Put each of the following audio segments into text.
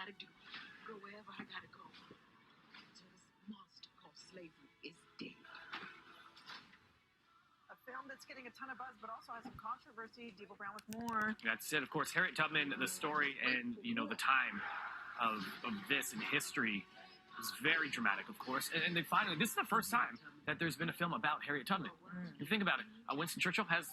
gotta do. Go wherever I gotta go. Until this monster called slavery is dead. A film that's getting a ton of buzz, but also has some controversy. Debo Brown with more. That's it. Of course, Harriet Tubman, the story and, you know, the time of this in history is very dramatic, of course. And they finally, this is the first time that there's been a film about Harriet Tubman. You think about it. Winston Churchill has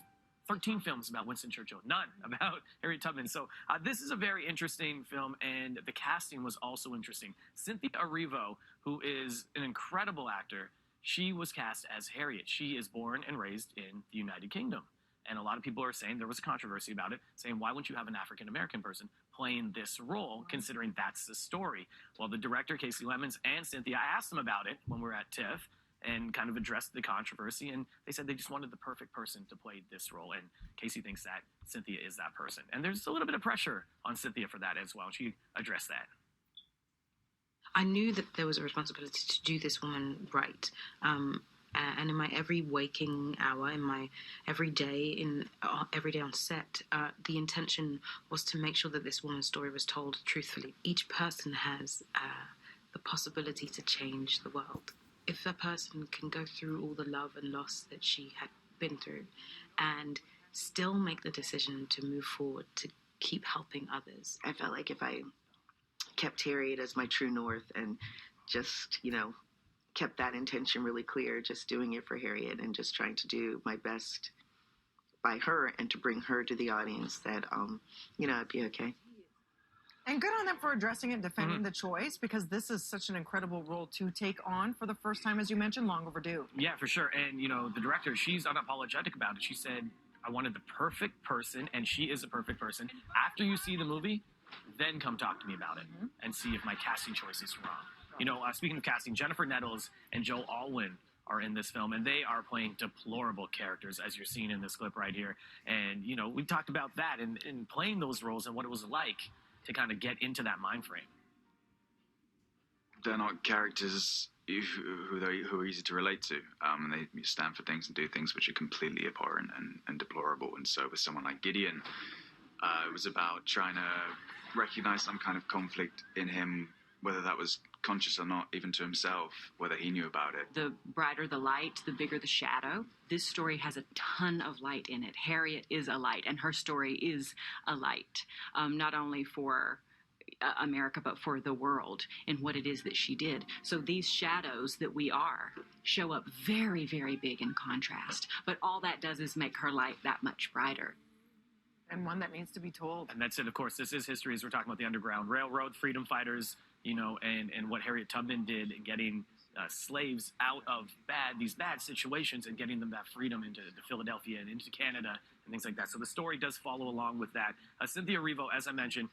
13 films about Winston Churchill, none about Harriet Tubman. So this is a very interesting film, and the casting was also interesting. Cynthia Erivo, who is an incredible actor, she was cast as Harriet. She is born and raised in the United Kingdom. And a lot of people are saying, there was a controversy about it, saying, why wouldn't you have an African-American person playing this role, considering that's the story? Well, the director, Casey LEMMONS, and Cynthia, I asked them about it when we were at TIFF and kind of addressed the controversy, and they said they just wanted the perfect person to play this role, and Casey thinks that Cynthia is that person. And there's a little bit of pressure on Cynthia for that as well. She addressed that. I knew that there was a responsibility to do this woman right. And in my every waking hour, in my every day on set, the intention was to make sure that this woman's story was told truthfully. Each person has the possibility to change the world. If a person can go through all the love and loss that she had been through and still make the decision to move forward, to keep helping others. I felt like if I kept Harriet as my true north and just, you know, kept that intention really clear, just doing it for Harriet and just trying to do my best by her and to bring her to the audience, that, you know, I'd be okay. And good on them for addressing it and defending the choice, because this is such an incredible role to take on for the first time, as you mentioned, long overdue. Yeah, for sure. And, you know, the director, she's unapologetic about it. She said, I wanted the perfect person, and she is a perfect person. After you see the movie, then come talk to me about it and see if my casting choice is wrong. You know, speaking of casting, Jennifer Nettles and Joe Alwyn are in this film, and they are playing deplorable characters, as you're seeing in this clip right here. And, you know, we talked about that and playing those roles and what it was like to kind of get into that mind frame. They're not characters who are easy to relate to. And they stand for things and do things which are completely abhorrent and deplorable. And so with someone like Gideon, it was about trying to recognize some kind of conflict in him, whether that was conscious or not, even to himself, whether he knew about it. The brighter the light, the bigger the shadow. This story has a ton of light in it. Harriet is a light, and her story is a light, not only for America, but for the world and what it is that she did. So these shadows that we are show up very, very big in contrast. But all that does is make her light that much brighter. And one that needs to be told. And that's it, of course. This is history, as we're talking about the Underground Railroad, freedom fighters, you know, and what Harriet Tubman did in getting slaves out of these bad situations and getting them that freedom into Philadelphia and into Canada and things like that. So the story does follow along with that. Cynthia Erivo, as I mentioned,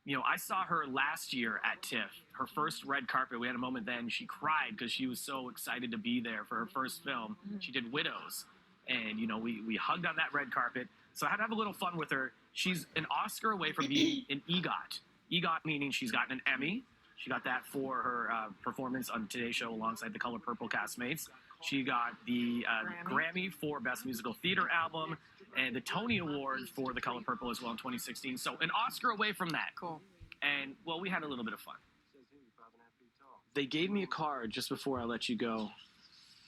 you know, I saw her last year at TIFF, her first red carpet. We had a moment then. She cried because she was so excited to be there for her first film. She did Widows. And, you know, we hugged on that red carpet. So I had to have a little fun with her. She's an Oscar away from being an EGOT. EGOT meaning she's gotten an Emmy. She got that for her performance on Today's Show alongside the Color Purple castmates. She got the Grammy for Best Musical Theater Album and the Tony Award for the Color Purple as well in 2016. So an Oscar away from that. Cool. And, well, we had a little bit of fun. They gave me a card just before I let you go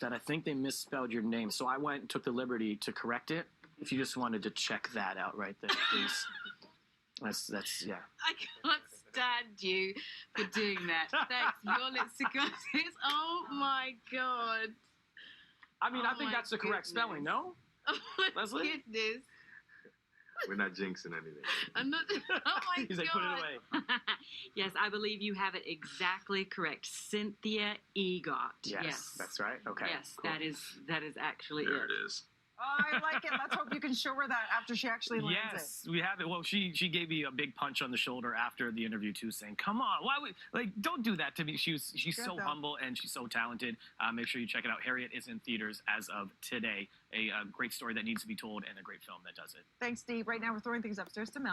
that I think they misspelled your name. So I went and took the liberty to correct it. If you just wanted to check that out right there, please. That's yeah. I can't stand you for doing that. Thanks. Your lexicosis. Oh my God. I mean, I think that's the correct spelling, no? Oh my Leslie? goodness. We're not jinxing anything. I'm not. Oh my He's God. like, put it away. Yes, I believe you have it exactly correct. Cynthia Erivo. Yes, that's right. Okay. Yes, cool. that is actually There it is. Oh, I like it. Let's hope you can show her that after she actually lands it. Yes, we have it. Well, she gave me a big punch on the shoulder after the interview too, saying, "Come on, don't do that to me." She's so humble and she's so talented. Make sure you check it out. Harriet is in theaters as of today. A great story that needs to be told and a great film that does it. Thanks, Steve. Right now we're throwing things upstairs to Mel.